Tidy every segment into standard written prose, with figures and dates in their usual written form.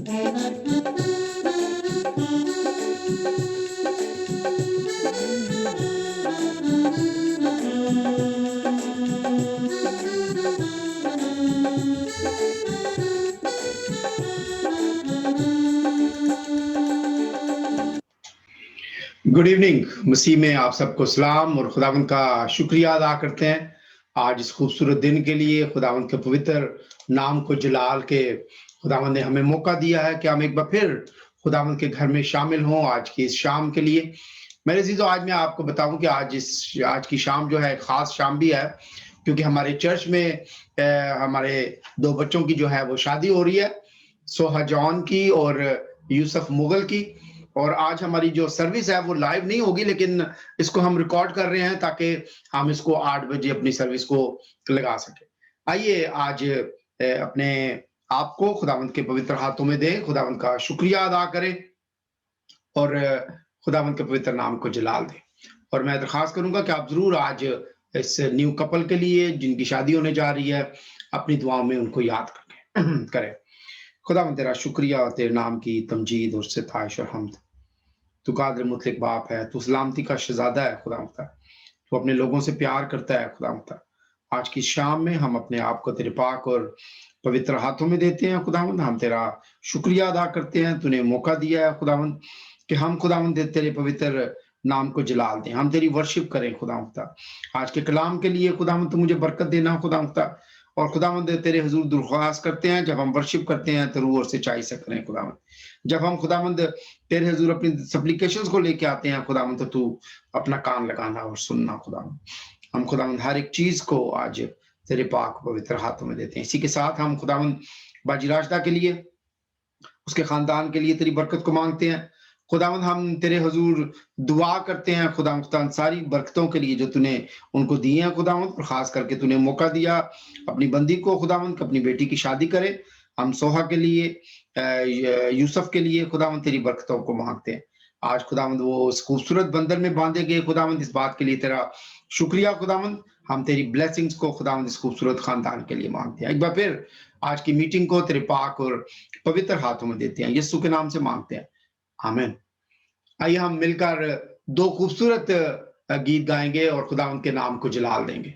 Good evening. मसीह में आप सबको सलाम और खुदावंद का शुक्रिया अदा करते हैं आज इस खूबसूरत दिन के लिए। खुदावंद के पवित्र नाम को जलाल के खुदावंद ने हमें मौका दिया है कि हम एक बार फिर खुदावंद के घर में शामिल हों आज की इस शाम के लिए। मेरे अजीजों, आज मैं आपको बताऊं कि आज की शाम जो है खास शाम भी है, क्योंकि हमारे चर्च में हमारे दो बच्चों की जो है वो शादी हो रही है, सोहा जॉन की और यूसुफ मुगल की। और आज हमारी जो सर्विस है वो लाइव नहीं होगी, लेकिन इसको हम रिकॉर्ड कर रहे हैं ताकि हम इसको 8 बजे अपनी सर्विस को लगा सके। आइए आज अपने आप को खुदावंद के पवित्र हाथों में दें, खुदावंद का शुक्रिया अदा करें और खुदावंद के पवित्र नाम को जलाल दें। और मैं दरखास्त करूंगा कि आप जरूर आज इस न्यू कपल के लिए जिनकी शादी होने जा रही है अपनी दुआओं में उनको याद करें। खुदावंद तेरा शुक्रिया और तेरे नाम की तमजीद और सिताइश और हमद। तू कादिर मुतलक बाप है, तू सलामती का शहजादा है खुदावंद। तू अपने लोगों से प्यार करता है खुदावंद। आज की शाम में हम अपने आप को तेरे पाक और पवित्र हाथों में देते हैं खुदावंद। हम तेरा शुक्रिया अदा करते हैं, तूने मौका दिया है खुदावंद कि हम खुदावंद तेरे पवित्र नाम को जलाल दें, हम तेरी वर्शिप करें खुदावंद। आज के कलाम के लिए खुदावंद मुझे बरकत देना खुदावंद। और खुदावंद तेरे हुजूर दुर्ख्वास्त करते हैं, जब हम वर्शिप करते हैं तो रूह और सच्चाई से करें खुदावंद। जब हम खुदावंद तेरे हुजूर अपनी सप्लिकेशंस को लेके आते हैं खुदावंद, तो तू अपना कान लगाना और सुनना खुदावंद। हम खुदावंद हर एक चीज को आज तेरे पाक पवित्र हाथों में देते हैं। इसी के साथ हम खुदावंद बाजी राजदा के लिए, उसके खानदान के लिए तेरी बरकत को मांगते हैं खुदावंद। हम तेरे हुजूर दुआ करते हैं खुदावंद सारी बरकतों के लिए जो तूने उनको दी हैं खुदावंद, और खास करके तूने मौका दिया अपनी बंदी को खुदावंद अपनी बेटी की शादी करे। हम सोहा के लिए, यूसुफ के लिए खुदावंद तेरी बरकतों को मांगते हैं। आज खुदावंद वो उस खूबसूरत बंधन में बांधे गए खुदावंद, इस बात के लिए तेरा शुक्रिया खुदावंद। हम तेरी ब्लेसिंग्स को खुदावंद इस खूबसूरत खानदान के लिए मांगते हैं। एक बार फिर आज की मीटिंग को तेरे पाक और पवित्र हाथों में देते हैं, यीशु के नाम से मांगते हैं, आमीन। आइए हम मिलकर दो खूबसूरत गीत गाएंगे और खुदावंद के नाम को जलाल देंगे।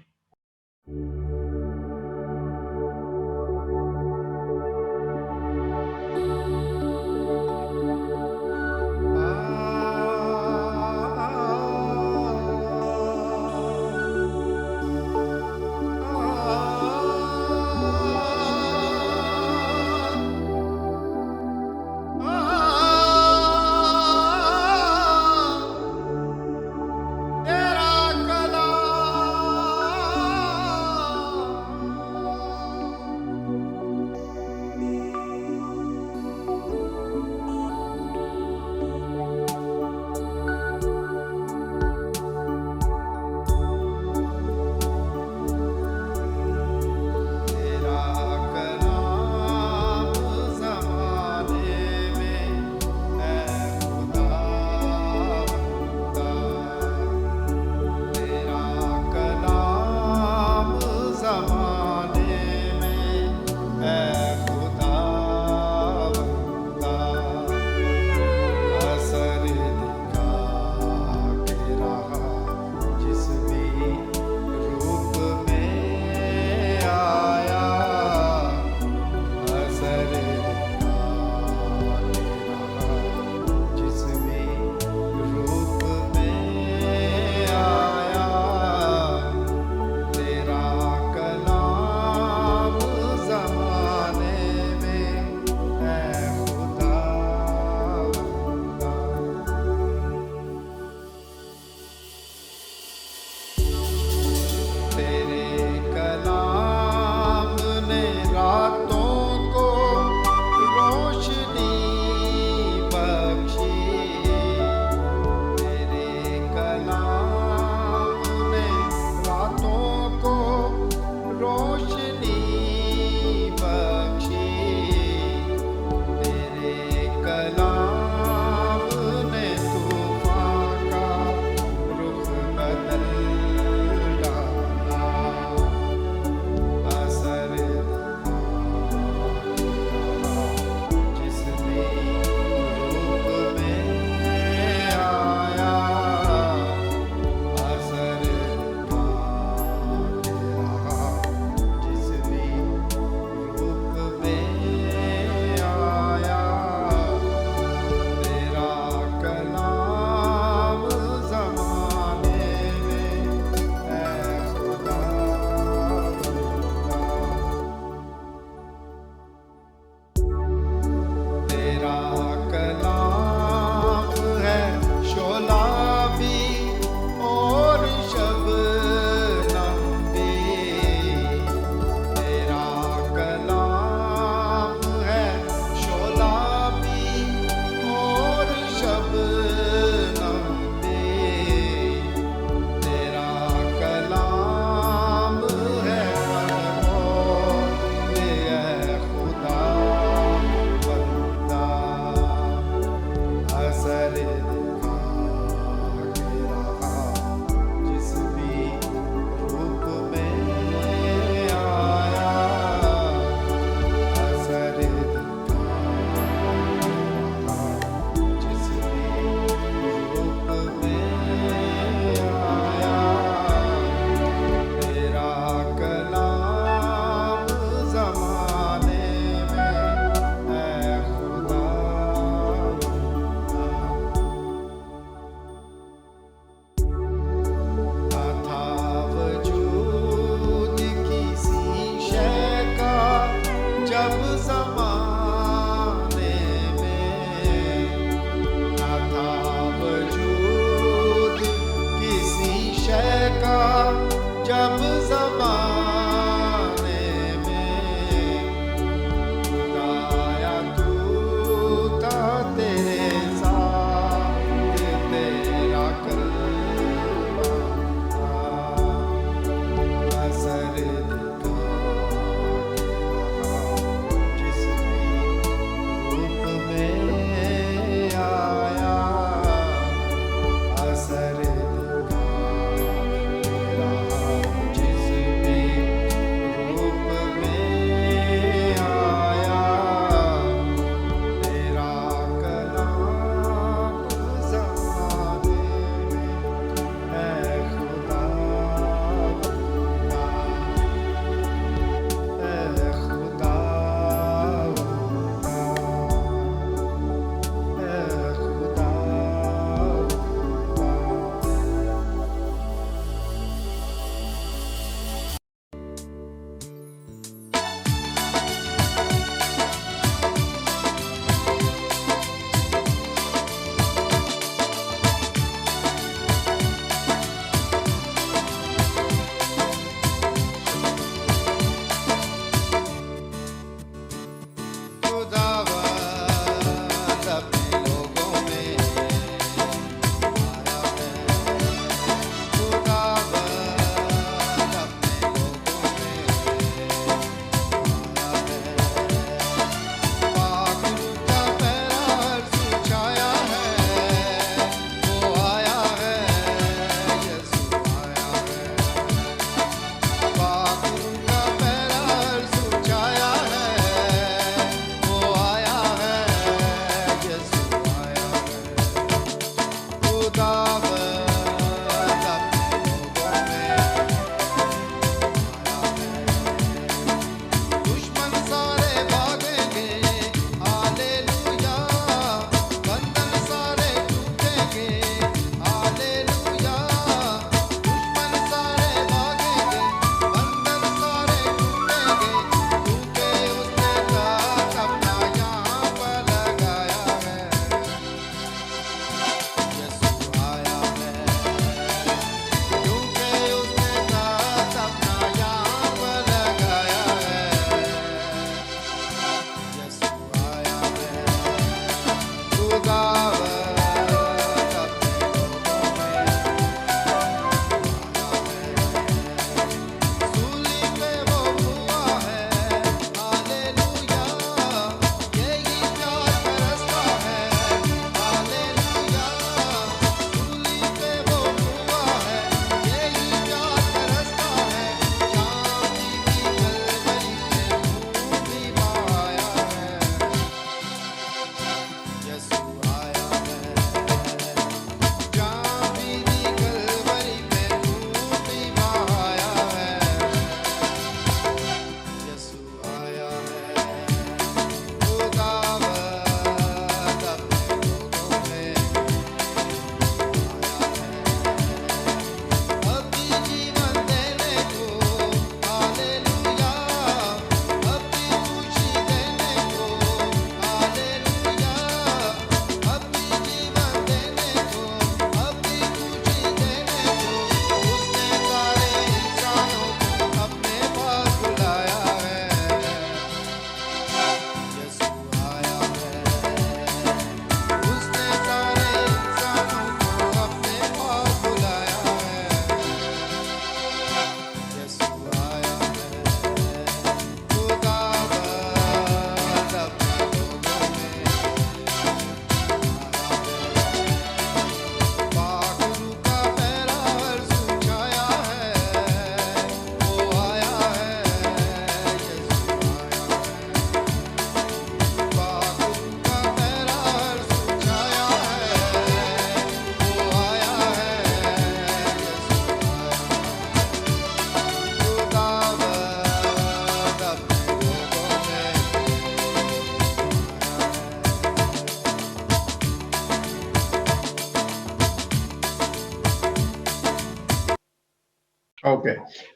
Okay,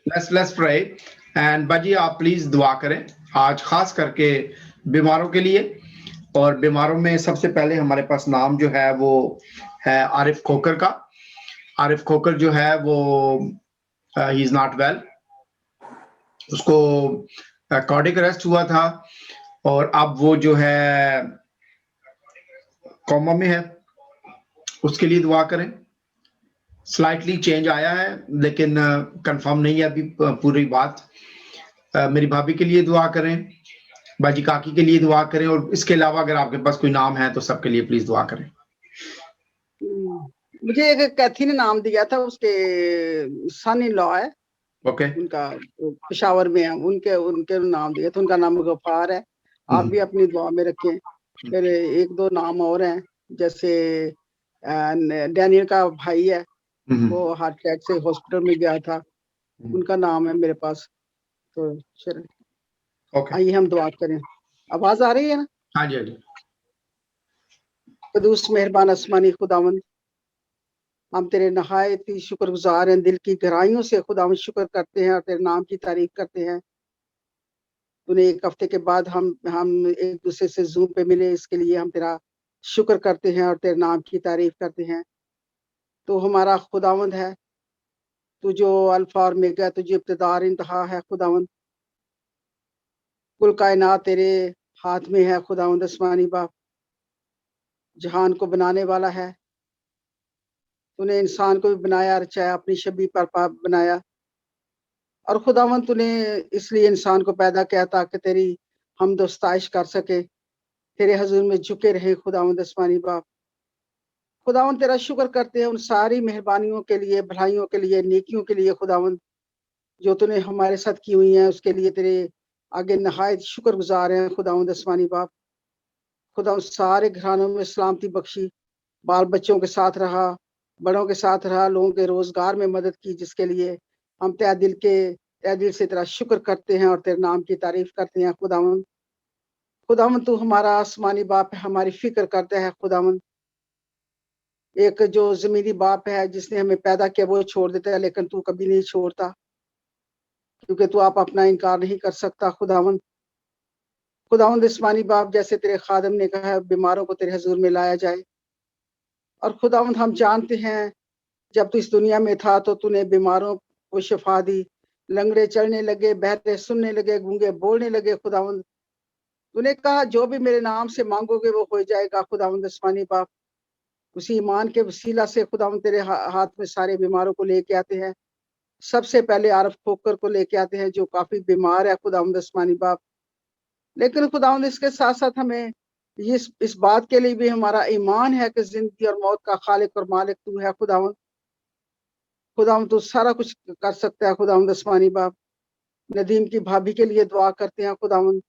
let's pray. एंड बाजी आप प्लीज दुआ करें आज खास करके बीमारों के लिए। और बीमारों में सबसे पहले हमारे पास नाम जो है वो है आरिफ खोकर का। आरिफ खोकर जो है वो ही इज नॉट वेल, उसको कार्डियक अरेस्ट हुआ था और अब वो जो है कोमा में है, उसके लिए दुआ करें। स्लाइटली चेंज आया है लेकिन कंफर्म नहीं है अभी पूरी बात। मेरी भाभी के लिए दुआ करें, बाजी काकी के लिए दुआ करें, और इसके अलावा अगर आपके पास कोई नाम है तो सबके लिए प्लीज दुआ करें। मुझे एक कैथी ने नाम दिया था, उसके सन इन लॉ है, ओके, उनका पेशावर में है, उनके उनके नाम दिया था। उनका नाम गफार है, आप भी अपनी दुआ में रखें। फिर एक दो नाम और हैं, जैसे डैनियल का भाई है, वो हार्ट अटैक से हॉस्पिटल में गया था, उनका नाम है मेरे पास। तो चलिए आइए हम दुआ करें। आवाज आ रही है ना? हाँ जी, हाँ जी। कदूस मेहरबान आसमानी खुदावंद, हम तेरे नहायत ही शुक्रगुजार हैं, दिल की गहराइयों से खुदावंद शुक्र करते हैं और तेरे नाम की तारीफ करते हैं। तूने एक हफ्ते के बाद हम एक दूसरे से जूम पे मिले, इसके लिए हम तेरा शुक्र करते हैं और तेरे नाम की तारीफ करते हैं। तो हमारा खुदावंद है, तू जो अल्फा और मेगा, तुझे इब्तिदा और इंतहा है खुदावंद। कुल कायनात तेरे हाथ में है खुदावंद आसमानी बाप, जहान को बनाने वाला है। तूने इंसान को भी बनाया, रचाया, अपनी शबी पर पाप बनाया। और खुदावंद तूने इसलिए इंसान को पैदा किया ताकि तेरी हम दोस्ताइश कर सके, तेरे हजूर में झुके रहे खुदावंद आसमानी बाप। खुदावंद तेरा शुक्र करते हैं उन सारी मेहरबानियों के लिए, भलाइयों के लिए, नेकियों के लिए खुदावंद, जो तूने हमारे साथ की हुई हैं। उसके लिए तेरे आगे नहायत शुक्रगुजार हैं खुदावंद आसमानी बाप। खुदावंद सारे घरानों में सलामती बख्शी, बाल बच्चों के साथ रहा, बड़ों के साथ रहा, लोगों के रोजगार में मदद की, जिसके लिए हम तहे दिल से तेरा शुक्र करते हैं और तेरे नाम की तारीफ करते हैं खुदावंद। खुदावंद तू हमारा आसमानी बाप है, हमारी फिक्र करता है खुदावंद। एक जो जमीनी बाप है जिसने हमें पैदा किया, वो छोड़ देता है, लेकिन तू कभी नहीं छोड़ता, क्योंकि तू आप अपना इनकार नहीं कर सकता खुदावंद। खुदावंद आसमानी बाप, जैसे तेरे खादम ने कहा है, बीमारों को तेरे हजूर में लाया जाए। और खुदावंद हम जानते हैं, जब तू इस दुनिया में था तो तूने बीमारों को शिफा दी, लंगड़े चलने लगे, बहरे सुनने लगे, गूंगे बोलने लगे खुदावंद। तूने कहा जो भी मेरे नाम से मांगोगे वो हो जाएगा खुदावंद आसमानी बाप। उसी ईमान के वसीला से खुदावंद तेरे हाथ में सारे बीमारों को लेके आते हैं। सबसे पहले आरफ खोकर को लेके आते हैं, जो काफी बीमार है खुदावंद आसमानी बाप। लेकिन खुदावंद इसके साथ साथ हमें इस बात के लिए भी हमारा ईमान है कि जिंदगी और मौत का खालिक और मालिक तू है खुदावंद। खुदावंद तू सारा कुछ कर सकता है खुदावंद आसमानी बाप। नदीम की भाभी के लिए दुआ करते हैं खुदावंद।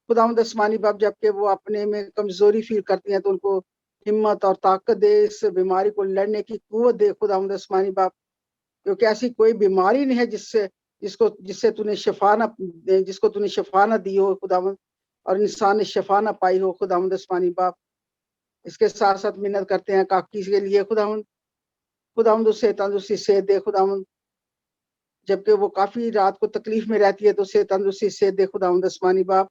खुदावंद आसमानी बाप, जबकि वो अपने में कमजोरी फील करती हैं, तो उनको हिम्मत और ताकत दे, इस बीमारी को लड़ने की कुव्वत दे खुदावंद आसमानी बाप। क्योंकि ऐसी कोई बीमारी नहीं है जिससे तूने शिफा ना जिसको तूने शिफा ना दी हो खुदावंद, और इंसान ने शिफा ना पाई हो खुदावंद आसमानी बाप। इसके साथ साथ मिन्नत करते हैं काकी के लिए खुदावंद। खुदावंद उसे तंदुरुस्ती सेहत दे खुदावंद, जबकि वो काफी रात को तकलीफ में रहती है, तो उसे तंदुरुस्ती सेहत दे खुदावंद आसमानी बाप।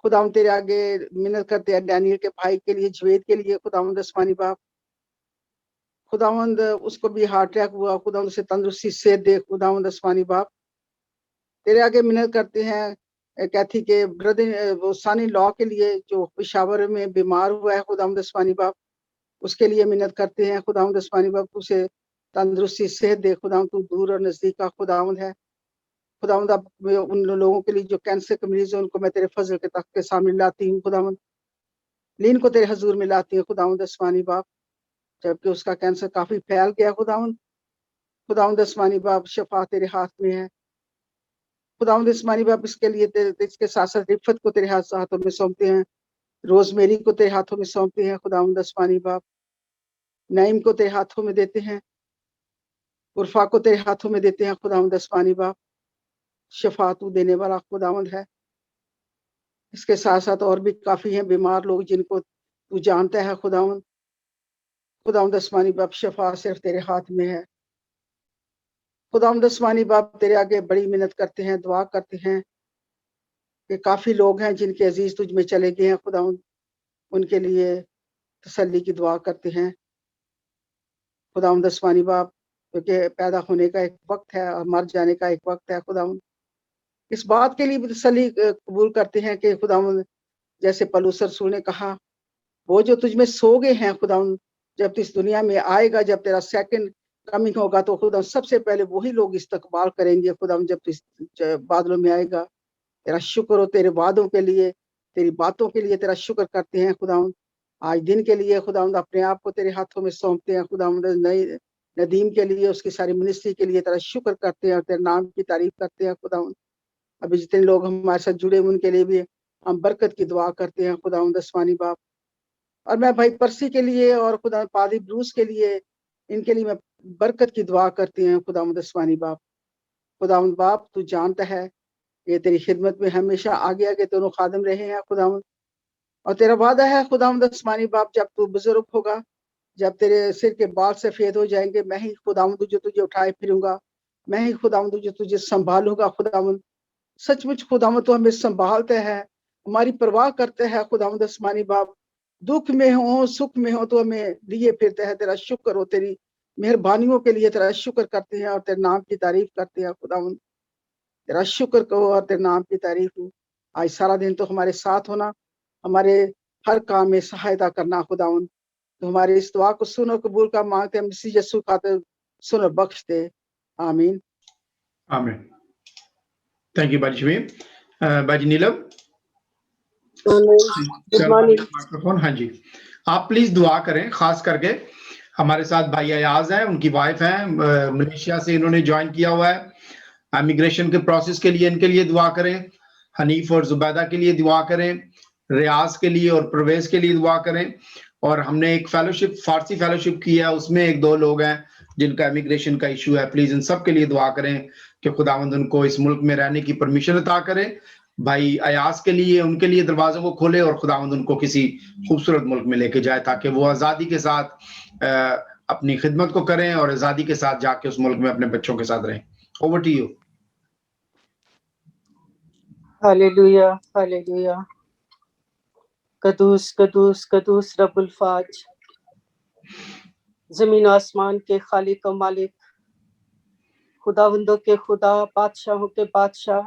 खुदावंद तेरे आगे मिन्नत करते हैं डैनियल के भाई के लिए, जवेद के लिए खुदावंद आसमानी बाप। खुदावंद उसको भी हार्ट अटैक हुआ, खुदावंद उसे तंदुरुस्ती सेहत दे खुदावंद आसमानी बाप। तेरे आगे मिन्नत करते हैं कैथी के ब्रदर, वो सानी लॉ के लिए, जो पेशावर में बीमार हुआ है खुदावंद आसमानी बाप। उसके लिए मिन्नत करते हैं खुदावंद आसमानी बाप, उसे तंदुरुस्ती सेहत दे खुदावंद। तू दूर और नजदीक का खुदावंद है खुदावंद। अब उन लोगों के लिए जो कैंसर के मरीज है, उनको मैं तेरे फजल के तख्त के सामने लाती हूँ खुदावंद। लीन को तेरे हजूर में लाती है खुदावंद आसमानी बाप, जबकि उसका कैंसर काफी फैल गया खुदावंद। खुदावंद आसमानी बाप, शफा तेरे हाथ में है खुदावंद आसमानी बाप। इसके लिए इसके साथ साथ रिफत को तेरे हाथों में सौंपते हैं, रोजमेरी को तेरे हाथों में सौंपते हैं खुदावंद आसमानी बाप। नईम को तेरे हाथों में देते हैं, उर्फा को तेरे हाथों में देते हैं खुदावंद आसमानी बाप। शफा तू देने वाला खुदावंद है। इसके साथ साथ और भी काफी हैं बीमार लोग जिनको तू जानता है खुदावंद। खुदावंद आसमानी बाप, शफा सिर्फ तेरे हाथ में है। खुदावंद आसमानी बाप तेरे आगे बड़ी मिन्नत करते हैं, दुआ करते हैं कि काफी लोग हैं जिनके अजीज तुझ में चले गए हैं खुदावंद, उनके लिए तसल्ली की दुआ करते हैं खुदावंद आसमानी बाप, क्योंकि पैदा होने का एक वक्त है और मर जाने का एक वक्त है खुदावंद। इस बात के लिए भी तसल्ली कबूल करते हैं कि खुदावंद, जैसे पौलुस रसूल ने कहा, वो जो तुझ में सो गए हैं खुदावंद, जब तू इस दुनिया में आएगा, जब तेरा सेकंड कमिंग होगा, तो खुदा सबसे पहले वही लोग इस्तकबाल करेंगे खुदावंद, जब तू इस बादलों में आएगा। तेरा शुक्र हो तेरे वादों के लिए, तेरी बातों के लिए तेरा शुक्र करते हैं खुदावंद। आज दिन के लिए खुदावंद अपने आप को तेरे हाथों में सौंपते हैं खुदावंद। नई नदीम के लिए, उसकी सारी मिनिस्ट्री के लिए तेरा शुक्र करते हैं और तेरे नाम की तारीफ करते हैं खुदावंद। अभी जितने लोग हमारे साथ जुड़े हैं उनके लिए भी हम बरकत की दुआ करते हैं खुदावंद आसमानी बाप। और मैं भाई परसी के लिए और खुदा पादी ब्रूस के लिए, इनके लिए मैं बरकत की दुआ करती हूँ खुदावंद आसमानी बाप। खुदावंद बाप, तू जानता है ये तेरी खिदमत में हमेशा आगे आगे दोनों खादम रहे हैं खुदावंद, और तेरा वादा है खुदावंद आसमानी बाप, जब तू बुजुर्ग होगा, जब तेरे सिर के बाल सफेद हो जाएंगे, मैं ही खुदावंद जो तुझे उठाए फिरूंगा, मैं ही खुदावंद जो तुझे संभालूंगा खुदावंद। सचमुच खुदावंद तो हमें संभालते हैं, हमारी परवाह करते हैं खुदावंद आसमानी बाप। दुख में हो सुख में हो तो हमें लिए फिरते हैं। तेरा शुक्र हो, तेरी मेहरबानियों के लिए तेरा शुक्र करते हैं और तेरे नाम की तारीफ करते हैं खुदावंद। तेरा शुक्र करो और तेरे नाम की तारीफ हो। आज सारा दिन तो हमारे साथ होना, हमारे हर काम में सहायता करना खुदावंद। तो हमारी इस दुआ को सुन और कबूल का मांगते हैं मसीह यीशु खातिर, सुन और बख्श दे, आमीन। आमीन। थैंक यू बाजी शमीम। बाजी नीलम, गुड मॉर्निंग। माइक्रोफोन। हाँ जी, आप प्लीज दुआ करें, खास करके हमारे साथ भाई अयाज हैं, उनकी वाइफ हैं, मलेशिया से इन्होंने ज्वाइन किया हुआ है। इमिग्रेशन के प्रोसेस के लिए इनके लिए दुआ करें। हनीफ और जुबैदा के लिए दुआ करें, रियाज के लिए और प्रवेश के लिए दुआ करें। और हमने एक फेलोशिप, फारसी फेलोशिप की है, उसमें एक दो लोग हैं जिनका इमिग्रेशन का इशू है। प्लीज इन सब के लिए दुआ करें कि खुदावंद उनको इस मुल्क में रहने की परमिशन अता करे। भाई अयाज के लिए, उनके लिए दरवाजों को खोले और खुदावंद उनको किसी खूबसूरत मुल्क में लेके जाए, ताकि वो आज़ादी के साथ अपनी खिदमत को करें और आज़ादी के साथ जाके उस मुल्क में अपने बच्चों के साथ रहें। Over to you. Hallelujah, hallelujah. कदूस कदूस कदूस रब्बुल फाज, जमीन आसमान के खालिक और मालिक, खुदावंदों के खुदा, बादशाहों के बादशाह,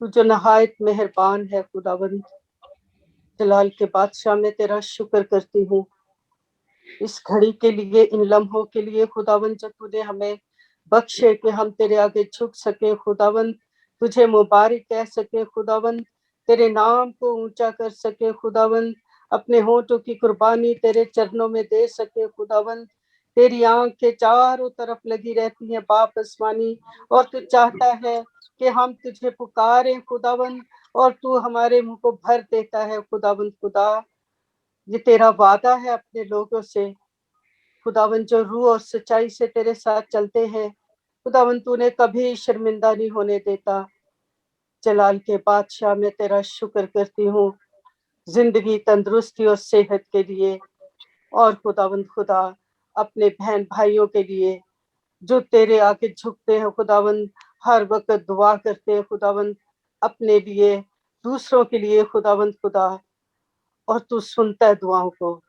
तू जो नहायत मेहरबान है खुदावंद। जलाल के बादशाह, मैं तेरा शुक्र करती हूँ इस घड़ी के लिए, इन लम्हों के लिए खुदावंद, जो तूने हमें बख्शे कि हम तेरे आगे झुक सके खुदावंद, तुझे मुबारक कह सके खुदावंद, तेरे नाम को ऊंचा कर सके खुदावंद, अपने होठों की कुर्बानी तेरे चरणों में दे सके खुदावंद। तेरी आंखें चारों तरफ लगी रहती हैं बाप आसमानी, और तू चाहता है कि हम तुझे पुकारें खुदावंद, और तू हमारे मुंह को भर देता है खुदावंद। खुदा, ये तेरा वादा है अपने लोगों से खुदावंद, जो रूह और सच्चाई से तेरे साथ चलते हैं खुदावंद, तूने कभी शर्मिंदा नहीं होने देता। जलाल के बादशाह, मैं तेरा शुक्र करती हूँ जिंदगी, तंदुरुस्ती और सेहत के लिए, और खुदावंद खुदा अपने बहन भाइयों के लिए जो तेरे आगे झुकते हैं खुदावंद, हर वक्त दुआ करते हैं खुदावंद अपने लिए, दूसरों के लिए खुदावंद खुदा, और तू सुनता है दुआओं को।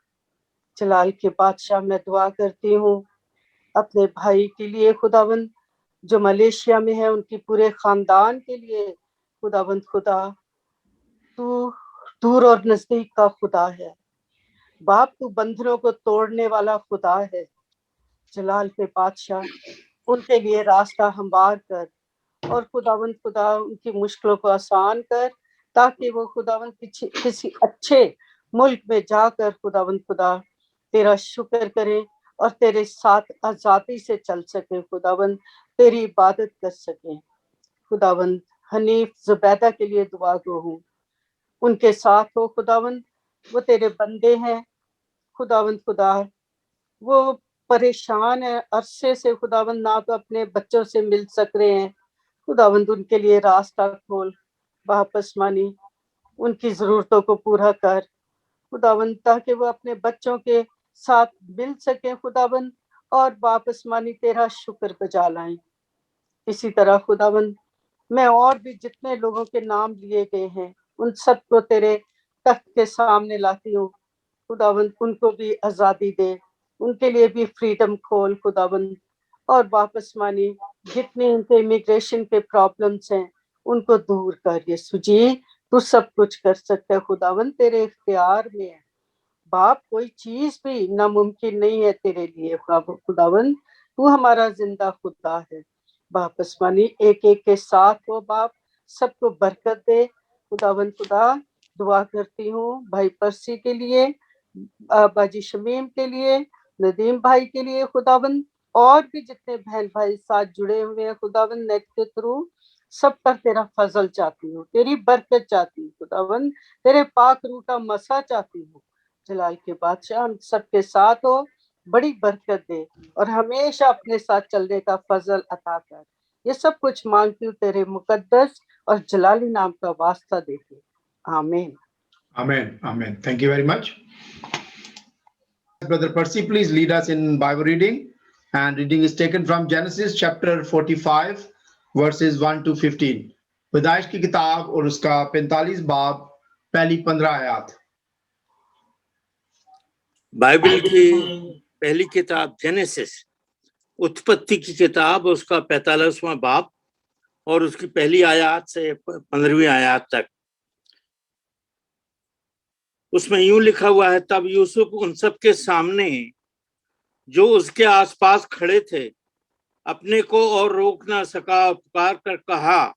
जलाल के बादशाह, मैं दुआ करती हूँ अपने भाई के लिए खुदावंद, जो मलेशिया में है, उनकी पूरे खानदान के लिए खुदावंद खुदा, तू दूर और नजदीक का खुदा है बाप, तू बंधनों को तोड़ने वाला खुदा है। जलाल के बादशाह, उनके लिए रास्ता हमवार कर, और खुदावंद खुदा उनकी मुश्किलों को आसान कर, ताकि वो खुदावंद किसी अच्छे मुल्क में जाकर खुदावंद खुदा तेरा शुक्र करें और तेरे साथ आजादी से चल सके खुदावंद, तेरी इबादत कर सके खुदावंद। हनीफ जुबैदा के लिए दुआ गो हूँ, उनके साथ हो खुदावंद, वो तेरे बंदे हैं खुदावंद खुदा, वो परेशान है अरसे से खुदावंद, ना तो अपने बच्चों से मिल सक रहे हैं खुदावंद, उनके लिए रास्ता खोल वापस मानी, उनकी जरूरतों को पूरा कर खुदावंद, ताकि वो अपने बच्चों के साथ मिल सके खुदावंद, और बाप आसमानी तेरा शुक्र बजा लाएं। इसी तरह खुदावंद मैं और भी जितने लोगों के नाम लिए गए हैं उन सबको तेरे तख्त के सामने लाती हूँ। खुदावंद उनको भी आजादी दे, उनके लिए भी फ्रीडम खोल खुदावंद। और वापस मानी जितने उनके इमिग्रेशन के प्रॉब्लम्स हैं उनको दूर कर। यीशु जी तू सब कुछ कर सकता है खुदावंद, तेरे इख्तियार में है बाप, कोई चीज भी नामुमकिन नहीं है तेरे लिए खुदावंद। तू हमारा जिंदा खुदा है बाप आसमानी, एक एक के साथ हो बाप, सबको बरकत दे खुदावंद। खुदा दुआ करती हूँ भाई परसी के लिए, बाजी शमीम के लिए, नदीम भाई के लिए खुदावंद, और भी जितने बहन भाई साथ जुड़े हुए हैं खुदावंद नेट के थ्रू, सब पर तेरा फजल चाहती हूँ, तेरी बरकत चाहती हूँ खुदावंद, तेरे पाक रूह का मसा चाहती हूँ। जलाल के बादशाह हम सबके साथ हो, बड़ी बरकत दे और हमेशा अपने साथ चलने का फजल अता कर। ये सब कुछ मांगती हूँ तेरे मुकद्दस और जलाली नाम का वास्ता देके, आमीन। Amen. Amen. Thank you very much. Brother Percy, please lead us in Bible reading. And reading is taken from Genesis chapter 45, verses 1 to 15. पैदाइश की किताब और उसका 45 बाब पहली 15 आयत। बाइबल की पहली किताब जेनेसिस, उत्पत्ति की किताब, उसका 45वां बाब और उसकी पहली आयत से 15वीं आयत तक। उसमें यूं लिखा हुआ है, तब यूसुफ उन सब के सामने जो उसके आसपास खड़े थे अपने को और रोक ना सका, पुकार कर कहा,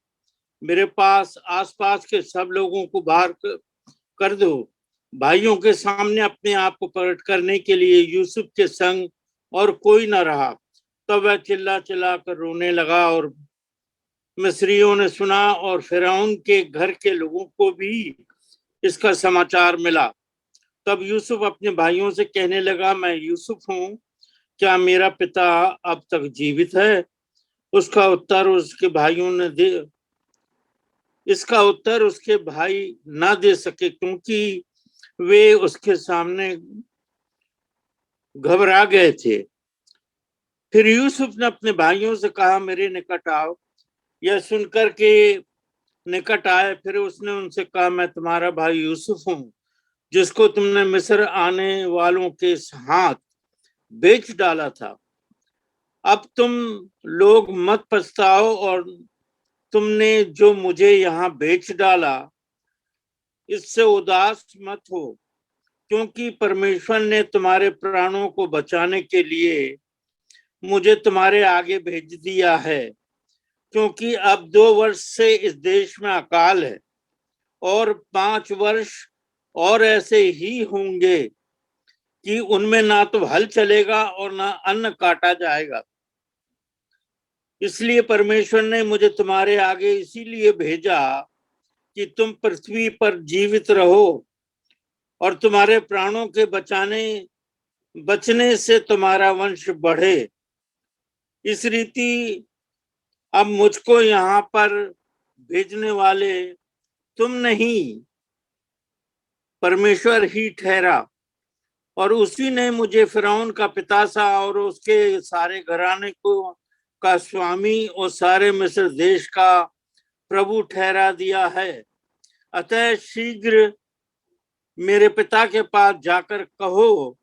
मेरे पास आसपास के सब लोगों को बाहर कर दो। भाइयों के सामने अपने आप को प्रकट करने के लिए यूसुफ के संग और कोई न रहा। तब वह चिल्ला चिल्ला कर रोने लगा और मिस्रियों ने सुना और फिरौन के घर के लोगों को भी इसका समाचार मिला। तब यूसुफ अपने भाइयों से कहने लगा, मैं यूसुफ हूँ, क्या मेरा पिता अब तक जीवित है? इसका उत्तर उसके भाई ना दे सके, क्योंकि वे उसके सामने घबरा गए थे। फिर यूसुफ ने अपने भाइयों से कहा, मेरे निकट आओ। यह सुनकर के निकट आए। फिर उसने उनसे कहा, मैं तुम्हारा भाई यूसुफ हूँ, जिसको तुमने मिस्र आने वालों के हाथ बेच डाला था। अब तुम लोग मत पछताओ और तुमने जो मुझे यहाँ बेच डाला इससे उदास मत हो, क्योंकि परमेश्वर ने तुम्हारे प्राणों को बचाने के लिए मुझे तुम्हारे आगे भेज दिया है। क्योंकि अब 2 वर्ष से इस देश में अकाल है और 5 वर्ष और ऐसे ही होंगे कि उनमें ना तो हल चलेगा और ना अन्न काटा जाएगा। इसलिए परमेश्वर ने मुझे तुम्हारे आगे इसीलिए भेजा कि तुम पृथ्वी पर जीवित रहो और तुम्हारे प्राणों के बचने से तुम्हारा वंश बढ़े। इस रीति अब मुझको यहाँ पर भेजने वाले तुम नहीं, परमेश्वर ही ठहरा। और उसी ने मुझे फिरौन का पिता सा और उसके सारे घराने का स्वामी और सारे मिस्र देश का प्रभु ठहरा दिया है। अतः शीघ्र मेरे पिता के पास जाकर कहो,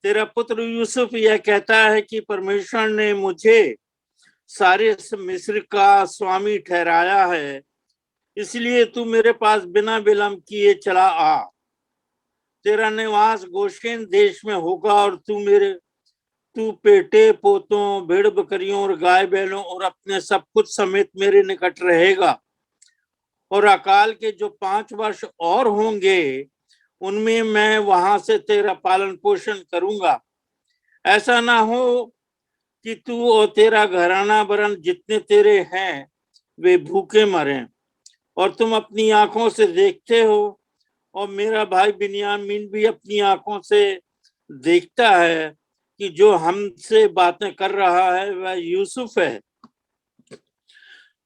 तेरा पुत्र यूसुफ यह कहता है कि परमेश्वर ने मुझे सारे मिस्र का स्वामी ठहराया है, इसलिए तू मेरे पास बिना विलंब किए चला आ। तेरा निवास गोशेन देश में होगा और तू पेटे पोतों, भेड़ बकरियों और गाय बैलों और अपने सब कुछ समेत मेरे निकट रहेगा। और अकाल के जो 5 वर्ष और होंगे उनमें मैं वहां से तेरा पालन पोषण करूंगा। ऐसा ना हो कि तू और तेरा घराना वरन जितने तेरे हैं वे भूखे मरें। और तुम अपनी आंखों से देखते हो और मेरा भाई बिन्यामीन भी अपनी आंखों से देखता है कि जो हमसे बातें कर रहा है वह यूसुफ है।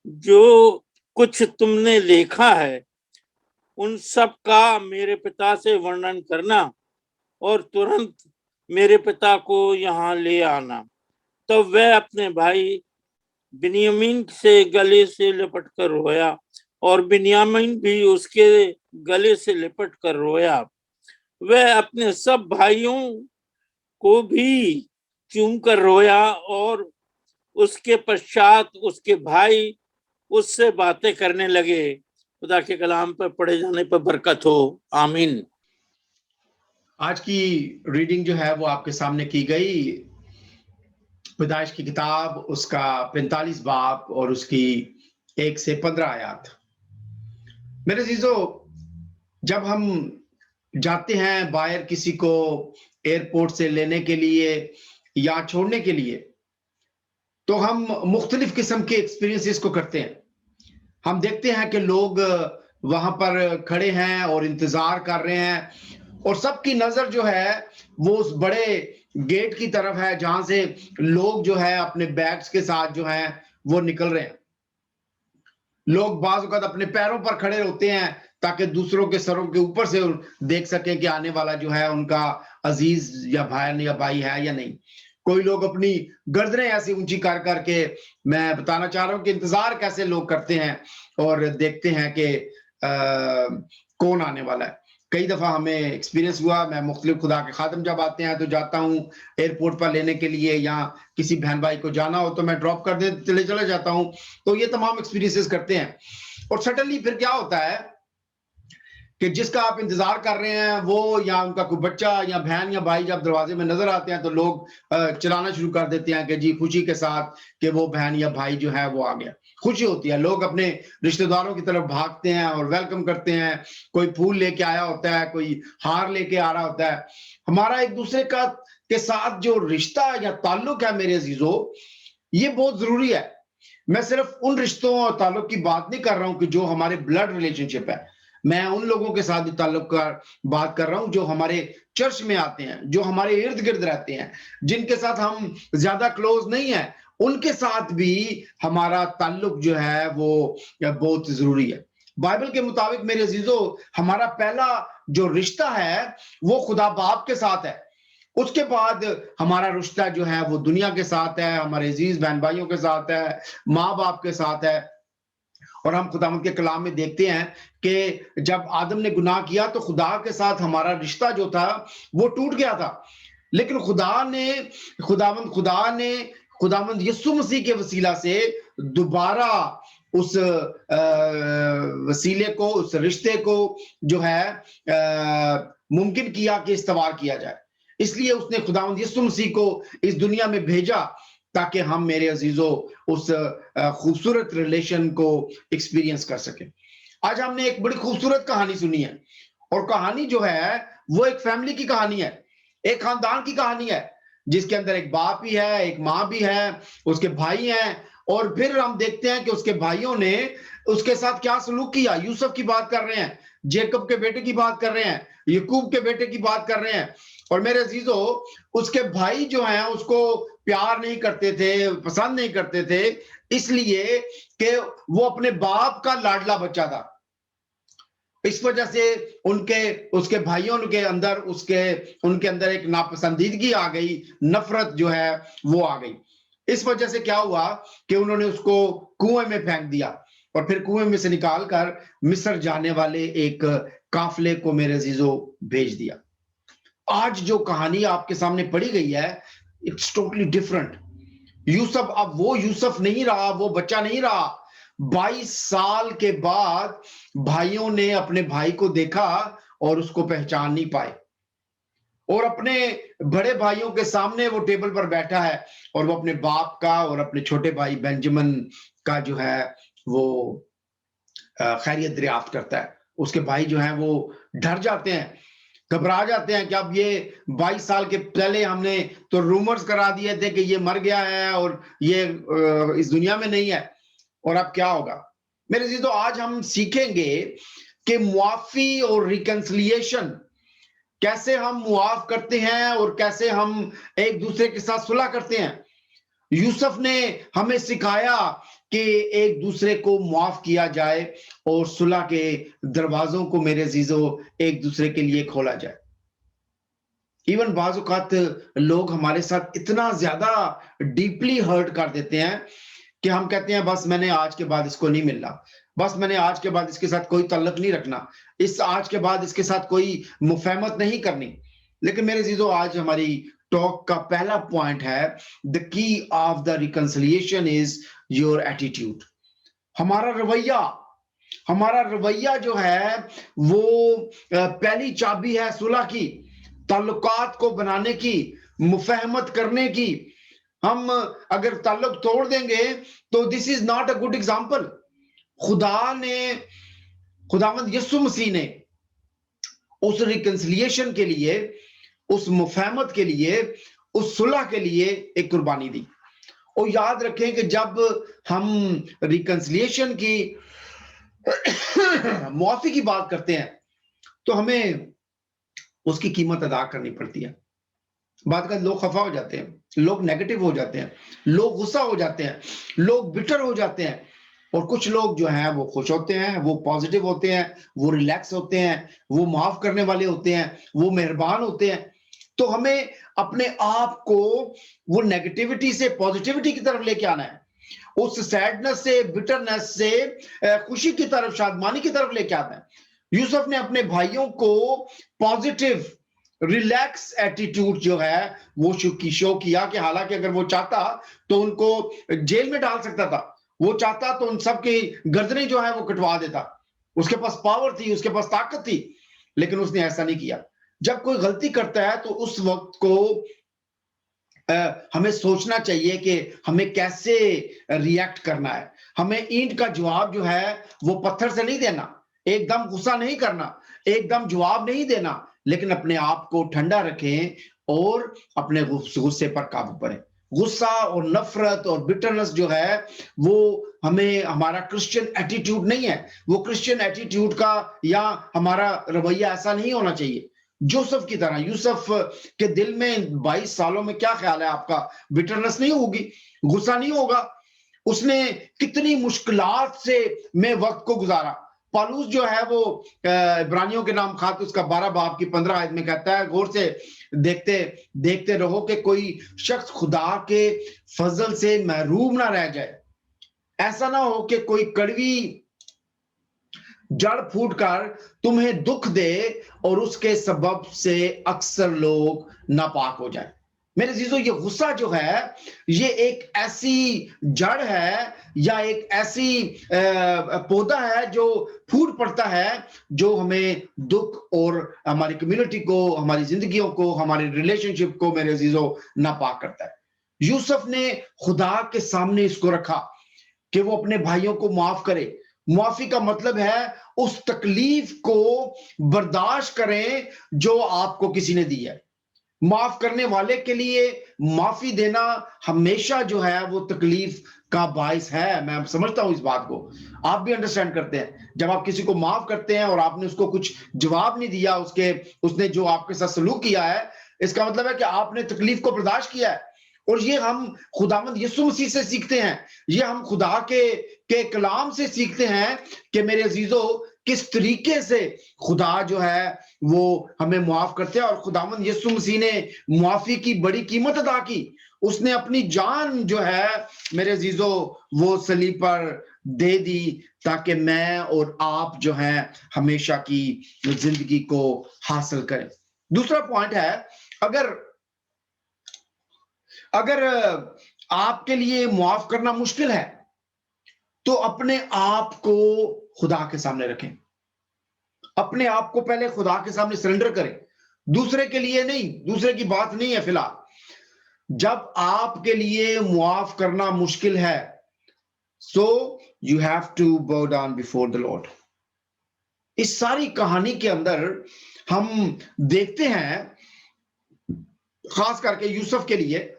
जो कुछ तुमने देखा है उन सब का मेरे पिता से वर्णन करना और तुरंत मेरे पिता को यहाँ ले आना। तो वह अपने भाई बिन्यामीन से गले से लिपट कर रोया और बिन्यामीन भी उसके गले से लिपट कर रोया। वह अपने सब भाइयों को भी चूम कर रोया और उसके पश्चात उसके भाई उससे बातें करने लगे। खुदा के कलाम पर पढ़े जाने पर बरकत हो, आमीन। आज की रीडिंग जो है वो आपके सामने की गई पैदाइश की किताब उसका 45 बाब और उसकी 1 से 15 आयत। मेरे अजीजों, जब हम जाते हैं बाहर किसी को एयरपोर्ट से लेने के लिए या छोड़ने के लिए, तो हम मुख्तलिफ किस्म के एक्सपीरियंसेस को करते हैं। हम देखते हैं कि लोग वहां पर खड़े हैं और इंतजार कर रहे हैं और सबकी नजर जो है वो उस बड़े गेट की तरफ है जहां से लोग जो है अपने बैग्स के साथ जो है वो निकल रहे हैं। लोग बाज़ औक़ात अपने पैरों पर खड़े होते हैं ताकि दूसरों के सरों के ऊपर से देख सकें कि आने वाला जो है उनका अजीज या भाई है या नहीं। कोई लोग अपनी गर्दनें ऐसी ऊंची कर करके, मैं बताना चाह रहा हूं कि इंतजार कैसे लोग करते हैं और देखते हैं कि कौन आने वाला है। कई दफा हमें एक्सपीरियंस हुआ, मैं मुख्तलिफ खुदा के खादम जब आते हैं तो जाता हूं एयरपोर्ट पर लेने के लिए या किसी बहन भाई को जाना हो तो मैं ड्रॉप कर दे चले जाता हूं। तो ये तमाम एक्सपीरियंसेस करते हैं और सडनली फिर क्या होता है कि जिसका आप इंतजार कर रहे हैं वो या उनका कोई बच्चा या बहन या भाई जब दरवाजे में नजर आते हैं तो लोग चलाना शुरू कर देते हैं कि जी खुशी के साथ कि वो बहन या भाई जो है वो आ गया। खुशी होती है, लोग अपने रिश्तेदारों की तरफ भागते हैं और वेलकम करते हैं। कोई फूल लेके आया होता है, कोई हार लेके आ रहा होता है। हमारा एक दूसरे का के साथ जो रिश्ता या ताल्लुक है मेरे अजीजों, ये बहुत जरूरी है। मैं सिर्फ उन रिश्तों और ताल्लुक की बात नहीं कर रहा हूं कि जो हमारे ब्लड रिलेशनशिप है, मैं उन लोगों के साथ भी ताल्लुक का बात कर रहा हूं जो हमारे चर्च में आते हैं, जो हमारे इर्द गिर्द रहते हैं, जिनके साथ हम ज्यादा क्लोज नहीं है, उनके साथ भी हमारा ताल्लुक जो है वो बहुत जरूरी है। बाइबल के मुताबिक मेरे अजीजों, हमारा पहला जो रिश्ता है वो खुदा बाप के साथ है। उसके बाद हमारा रिश्ता जो है वो दुनिया के साथ है, हमारे अजीज बहन भाइयों के साथ है, माँ बाप के साथ है। और हम खुदावंद के कलाम में देखते हैं कि जब आदम ने गुनाह किया तो खुदा के साथ हमारा रिश्ता जो था वो टूट गया था। लेकिन खुदावंद यीशु मसीह के वसीला से दोबारा उस वसीले को, उस रिश्ते को जो है मुमकिन किया कि इस्तेमाल किया जाए। इसलिए उसने खुदावंद यीशु मसीह को इस दुनिया में भेजा ताकि हम मेरे अजीजों उस खूबसूरत रिलेशन को एक्सपीरियंस कर सकें। आज हमने एक बड़ी खूबसूरत कहानी सुनी है और कहानी जो है वो एक फैमिली की कहानी है, एक खानदान की कहानी है जिसके अंदर एक बाप भी है, एक माँ भी है, उसके भाई हैं। और फिर हम देखते हैं कि उसके भाइयों ने उसके साथ क्या सलूक किया। यूसुफ की बात कर रहे हैं, जेकब के बेटे की बात कर रहे हैं, याकूब के बेटे की बात कर रहे हैं। और मेरे अजीजों, उसके भाई जो हैं उसको प्यार नहीं करते थे, पसंद नहीं करते थे, इसलिए कि वो अपने बाप का लाडला बच्चा था। इस वजह से उसके भाइयों के अंदर उनके अंदर एक नापसंदीदगी आ गई, नफरत जो है वो आ गई। इस वजह से क्या हुआ कि उन्होंने उसको कुएं में फेंक दिया और फिर कुएं में से निकालकर मिस्र जाने वाले एक काफले को मेरे अजीजों भेज दिया। आज जो कहानी आपके सामने पढ़ी गई है, इट्स टोटली डिफरेंट। यूसुफ अब वो यूसुफ नहीं रहा, वो बच्चा नहीं रहा। 22 साल के बाद भाइयों ने अपने भाई को देखा और उसको पहचान नहीं पाए और अपने बड़े भाइयों के सामने वो टेबल पर बैठा है और वो अपने बाप का और अपने छोटे भाई बेंजामिन का जो है वो खैरियत दरियाफ्त करता है। उसके भाई जो हैं वो डर जाते हैं, घबरा जाते हैं कि अब ये 22 साल के पहले हमने तो रूमर्स करा दिए थे कि ये मर गया है और ये इस दुनिया में नहीं है, और अब क्या होगा। मेरे जीजों, आज हम सीखेंगे कि मुआफी और रिकंसिलिएशन कैसे हम मुआफ करते हैं और कैसे हम एक दूसरे के साथ सुलह करते हैं। यूसुफ ने हमें सिखाया कि एक दूसरे को मुआफ किया जाए और सुलह के दरवाजों को मेरे अजीजों एक दूसरे के लिए खोला जाए। इवन बाज़ औक़ात लोग हमारे साथ इतना ज्यादा डीपली हर्ट कर देते हैं कि हम कहते हैं बस मैंने आज के बाद इसको नहीं मिलना, बस मैंने आज के बाद इसके साथ कोई ताल्लुक नहीं रखना, इस आज के बाद इसके साथ कोई मुफाहमत नहीं करनी। लेकिन मेरे अजीजों, आज हमारी टॉक का पहला पॉइंट है, the key of the reconciliation is your attitude. हमारा रवैया जो है वो पहली चाबी है सुलह की, ताल्लुकात को बनाने की, मुफाहमत करने की। हम अगर ताल्लुक तोड़ देंगे तो this is not a good example. खुदावंद यीशु मसीह ने उस रिकंसिलिएशन के लिए, उस मुफाहमत के लिए, उस सुलह के लिए एक कुर्बानी दी। और याद रखें कि जब हम रिकंसिलिएशन की मुआफी की बात करते हैं तो हमें उसकी कीमत अदा करनी पड़ती है। बात का लोग खफा हो जाते हैं, लोग नेगेटिव हो जाते हैं, लोग गुस्सा हो जाते हैं, लोग बिटर हो जाते हैं, और कुछ लोग जो हैं वो खुश होते हैं, वो पॉजिटिव होते हैं, वो रिलैक्स होते हैं, वो माफ करने वाले होते हैं, वो मेहरबान होते हैं। तो हमें अपने आप को वो नेगेटिविटी से पॉजिटिविटी की तरफ लेके आना है, उस सैडनेस से, बिटरनेस से खुशी की तरफ, शादमानी की तरफ लेके आना है। यूसुफ ने अपने भाइयों को पॉजिटिव रिलैक्स एटीट्यूड जो है वो शो किया कि हालांकि अगर वो चाहता तो उनको जेल में डाल सकता था, वो चाहता तो उन सबकी गर्दनें जो है वो कटवा देता, उसके पास पावर थी, उसके पास ताकत थी, लेकिन उसने ऐसा नहीं किया। जब कोई गलती करता है तो उस वक्त को हमें सोचना चाहिए कि हमें कैसे रिएक्ट करना है। हमें ईंट का जवाब जो है वो पत्थर से नहीं देना, एकदम गुस्सा नहीं करना, एकदम जवाब नहीं देना, लेकिन अपने आप को ठंडा रखें और अपने गुस्से पर काबू करें। गुस्सा और नफरत और बिटरनेस जो है वो हमें, हमारा क्रिश्चियन एटीट्यूड नहीं है। वो क्रिश्चियन एटीट्यूड का या हमारा रवैया ऐसा नहीं होना चाहिए। यूसुफ की तरह, यूसुफ के दिल में 22 सालों में क्या ख्याल है आपका? बिटरनेस नहीं होगी, गुस्सा नहीं होगा। उसने कितनी मुश्किलात से में वक्त को गुजारा। पौलुस जो है वो इब्रानियों के नाम खात उसका 12 बाब की 15 आयत में कहता है, गौर से देखते रहो कि कोई शख्स खुदा के फजल से महरूम ना रह जाए। ऐसा ना हो कि कोई कड़वी जड़ फूट कर तुम्हें दुख दे और उसके सबब से अक्सर लोग नापाक हो जाए। मेरे अजीजों, ये गुस्सा जो है ये एक ऐसी जड़ है या एक ऐसी पौधा है जो फूट पड़ता है, जो हमें दुख और हमारी कम्युनिटी को, हमारी जिंदगियों को, हमारे रिलेशनशिप को मेरे अजीजों नापाक करता है। यूसुफ ने खुदा के सामने इसको रखा कि वो अपने भाइयों को माफ करे। मुआफी का मतलब है उस तकलीफ को बर्दाश्त करें जो आपको किसी ने दी है। माफ करने वाले के लिए माफी देना हमेशा जो है वो तकलीफ का बाइस है। मैं समझता हूं इस बात को, आप भी अंडरस्टैंड करते हैं। जब आप किसी को माफ करते हैं और आपने उसको कुछ जवाब नहीं दिया, उसने जो आपके साथ सलूक किया है, इसका मतलब है कि आपने तकलीफ को बर्दाश्त किया है। और ये हम खुदावंद यीशु मसीह से सीखते हैं, ये हम खुदा के कलाम से सीखते हैं कि मेरे अजीजों किस तरीके से खुदा जो है वो हमें मुआफ करते हैं। और खुदावंद यीशु मसीह ने मुआफी की बड़ी कीमत अदा की। उसने अपनी जान जो है मेरे अजीजों वो सलीब पर दे दी ताकि मैं और आप जो है हमेशा की जिंदगी को हासिल करें। दूसरा पॉइंट है, अगर आपके लिए मुआफ करना मुश्किल है तो अपने आप को खुदा के सामने रखें। अपने आप को पहले खुदा के सामने सरेंडर करें, दूसरे के लिए नहीं, दूसरे की बात नहीं है फिलहाल। जब आपके लिए मुआफ करना मुश्किल है, so you have to bow down before the Lord. इस सारी कहानी के अंदर हम देखते हैं, खास करके यूसुफ के लिए,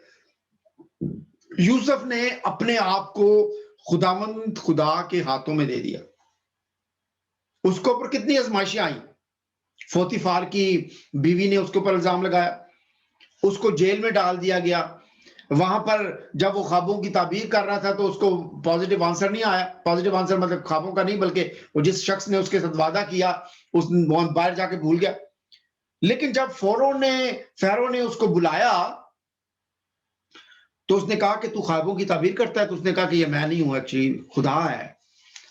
यूसुफ ने अपने आप को खुदा के हाथों में दे दिया। उसके ऊपर कितनी आजमाइशें आई। पोतीफार की बीवी ने उसके ऊपर इल्जाम लगाया, उसको जेल में डाल दिया गया। वहां पर जब वो ख्वाबों की ताबीर कर रहा था तो उसको पॉजिटिव आंसर नहीं आया। पॉजिटिव आंसर मतलब ख्वाबों का नहीं, बल्कि वो जिस शख्स ने उसके साथ वादा किया उस बाहर जाके भूल गया। लेकिन जब फैरो ने उसको बुलाया तो उसने कहा कि तू ख्वाबों की ताबीर करता है। तो उसने कहा कि ये मैं नहीं हूं, एक्चुअली खुदा है।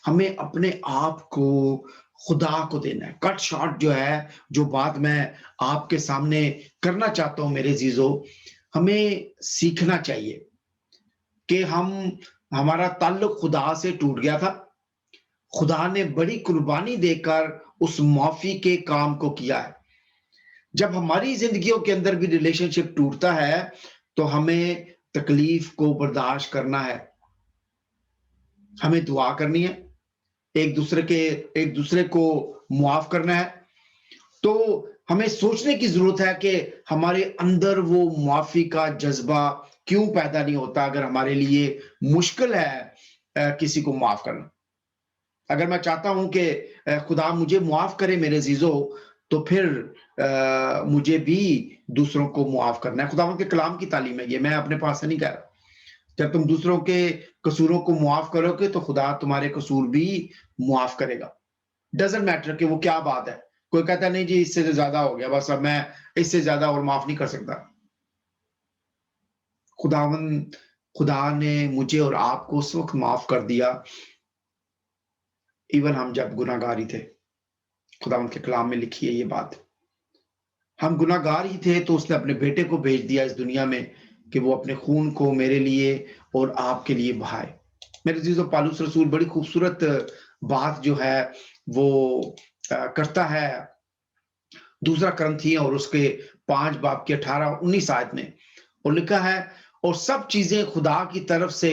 हमें अपने आप को खुदा को देना है। कट शॉट जो है, जो बात मैं आपके सामने करना चाहता हूं मेरे अजीजों, हमें सीखना चाहिए कि हमारा ताल्लुक खुदा से टूट गया था। खुदा ने बड़ी कुर्बानी देकर उस माफी के काम को किया है। जब हमारी जिंदगियों के अंदर भी रिलेशनशिप टूटता है तो हमें तकलीफ को बर्दाश्त करना है, हमें दुआ करनी है, एक दूसरे को मुआफ करना है। तो हमें सोचने की जरूरत है कि हमारे अंदर वो मुआफी का जज्बा क्यों पैदा नहीं होता अगर हमारे लिए मुश्किल है किसी को माफ करना। अगर मैं चाहता हूं कि खुदा मुझे मुआफ करे मेरे अजीजों, तो फिर मुझे भी दूसरों को मुआफ करना है। खुदावंद के कलाम की तालीम है ये, मैं अपने पास से नहीं कह रहा। जब तुम दूसरों के कसूरों को मुआफ करोगे तो खुदा तुम्हारे कसूर भी मुआफ करेगा। डजंट मैटर कि वो क्या बात है। कोई कहता नहीं जी इससे ज्यादा हो गया, बस अब मैं इससे ज्यादा और माफ नहीं कर सकता। खुदा ने मुझे और आपको उस वक्त माफ कर दिया इवन हम जब गुनाहगार ही थे। खुदावंद के कलाम में लिखी है ये बात। हम गुनाहगार ही थे तो उसने अपने बेटे को भेज दिया इस दुनिया में कि वो अपने खून को मेरे लिए और आपके लिए बहाए। मेरे अजीजों, पौलुस रसूल बड़ी खूबसूरत बात जो है वो करता है दूसरा करंथियों और उसके 5 बाब के 18-19 आयत में, और लिखा है और सब चीजें खुदा की तरफ से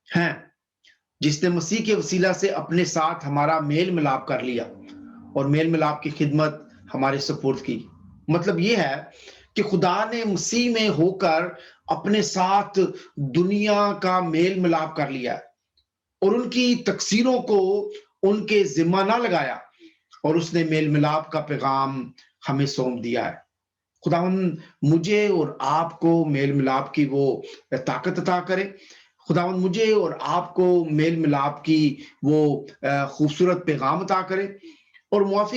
हैं जिसने मसीह के वसीला से अपने साथ हमारा मेल मिलाप कर लिया और मेल मिलाप की खिदमत हमारे सपुर्द की। मतलब ये है कि खुदा ने मसीह में होकर अपने साथ दुनिया का मेल मिलाप कर लिया और उनकी तकसीरों को उनके जिम्मा ना लगाया और उसने मेल मिलाप का पैगाम हमें सौंप दिया है। खुदावंद मुझे और आपको मेल मिलाप की वो ताकत अता करे। खुदावंद मुझे और आपको मेल मिलाप की वो खूबसूरत पैगाम अता करे और माफ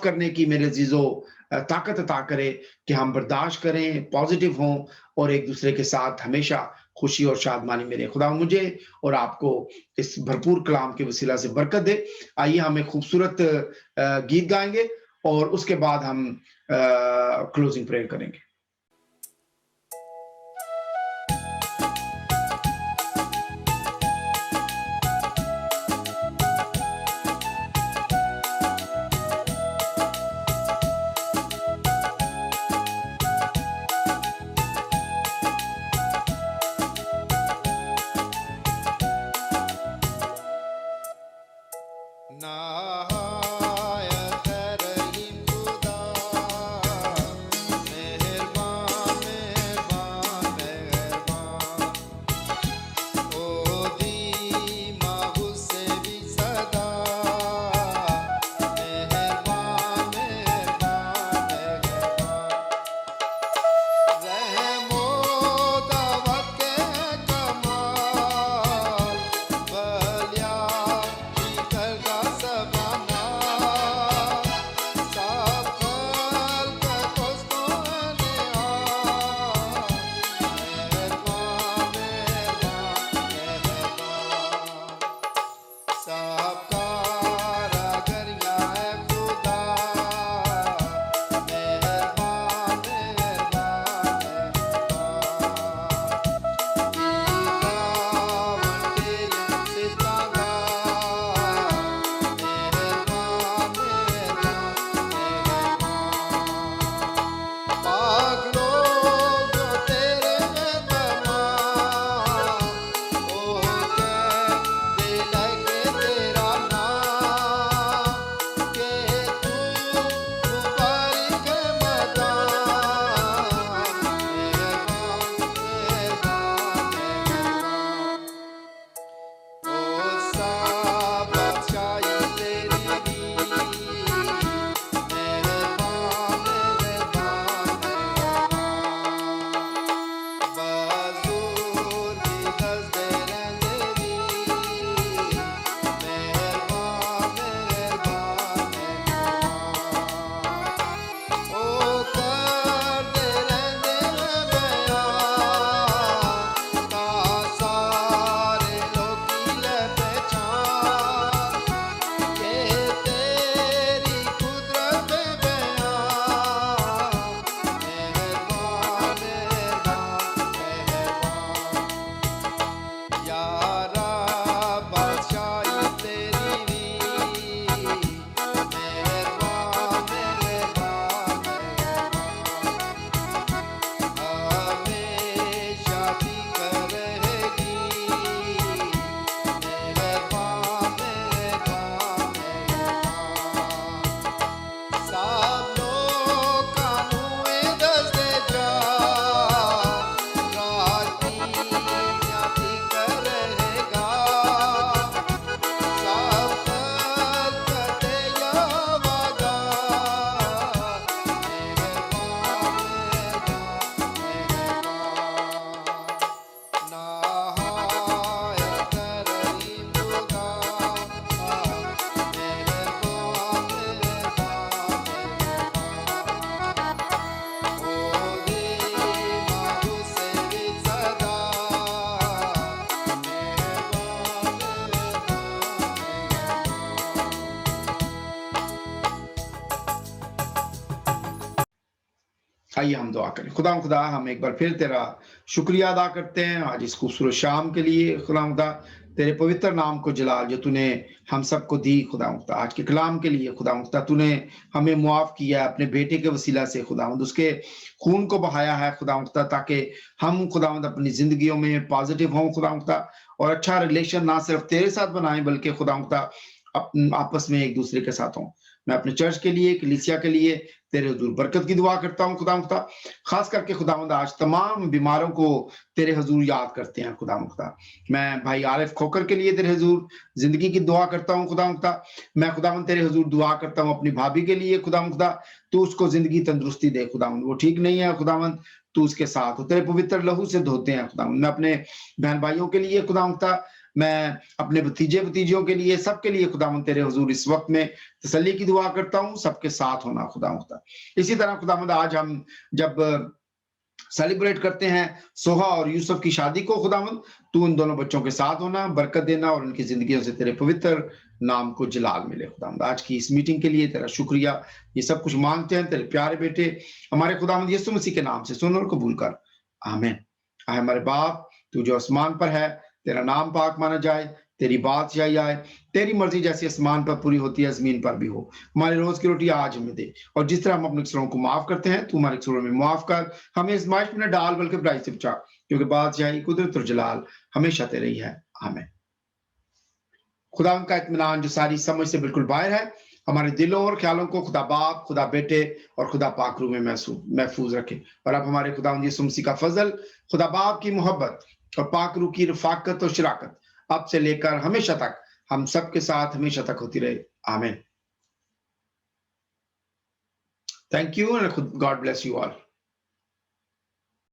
करने की मेरे अजीजों ताकत अता करे कि हम बर्दाश्त करें, पॉजिटिव हों और एक दूसरे के साथ हमेशा खुशी और शादमानी में रहें। खुदा मुझे और आपको इस भरपूर कलाम के वसीला से बरकत दे। आइए हम एक खूबसूरत गीत गाएंगे और उसके बाद हम क्लोजिंग प्रेयर करेंगे। नहायत रहीम खुदा मेहरबान आइए हम दुआ करें। खुदा हम एक बार फिर तेरा शुक्रिया अदा करते हैं आज इस खूबसूरत शाम के लिए। खुदा तेरे पवित्र नाम को जलाल जो तूने हम सबको दी। खुदा आज के कलाम के लिए खुदा तूने हमें मुआफ किया अपने बेटे के वसीला से। खुदा उसके खून को बहाया है खुदा ताकि हम खुदा अपनी जिंदगियों में पॉजिटिव हों खुदा और अच्छा रिलेशन ना सिर्फ तेरे साथ बनाएं बल्कि खुदा आपस में एक दूसरे के साथ हों। मैं अपने चर्च के लिए, कलीसिया के लिए तेरे हुजूर बरकत की दुआ करता हूँ खुदा खास करके खुदा आज तमाम बीमारों को तेरे हुजूर याद करते हैं खुदा मैं भाई आरिफ खोकर के लिए तेरे हुजूर जिंदगी की दुआ करता हूँ खुदा मैं खुदा तेरे हुजूर दुआ करता हूँ अपनी भाभी के लिए खुदा तू उसको जिंदगी तंदुरुस्ती दे खुदा वो ठीक नहीं है खुदा तू उसके साथ हो, तेरे पवित्र लहू से धोते हैं खुदा। मैं अपने बहन भाइयों के लिए खुदा मैं अपने भतीजियों के लिए सबके लिए खुदा तेरे हुजूर इस वक्त में तसल्ली की दुआ करता हूँ, सबके साथ होना खुदा। इसी तरह खुदा आज हम जब सेलिब्रेट करते हैं सोहा और यूसुफ की शादी को खुदावंद तू उन दोनों बच्चों के साथ होना, बरकत देना और उनकी जिंदगियों से तेरे पवित्र नाम को जलाल मिले खुदावंद। आज की इस मीटिंग के लिए तेरा शुक्रिया। ये सब कुछ मांगते हैं तेरे प्यारे बेटे हमारे खुदावंद यीशु मसीह के नाम से सुन और कबूल कर, आमीन। हमारे बाप तू जो आसमान पर है, तेरा नाम पाक माना जाए, तेरी बादशाही आए, तेरी मर्जी जैसी आसमान पर पूरी होती है जमीन पर भी हो। हमारी रोज की रोटी आज हमें दे और जिस तरह हम अपने कसूरों को माफ करते हैं तू हमारे कसूरों में माफ कर, हमें आजमाइश में न डाल बल्कि बुराई से बचा, क्योंकि बादशाही कुदरत और जलाल हमेशा तेरे ही है, आमीन। खुदा का इत्मीनान जो सारी समझ से बिल्कुल बाहर है हमारे दिलों और ख्यालों को खुदा बाप, खुदा बेटे और खुदा पाकरू में महफूज रखे। और अब हमारे खुदा यीशु मसीह का फजल, खुदा बाप की मोहब्बत और पाकरू की रफाकत और शराकत अब से लेकर हमेशा तक हम सबके साथ हमेशा तक होती रहे, आमीन। Thank you and God bless you all.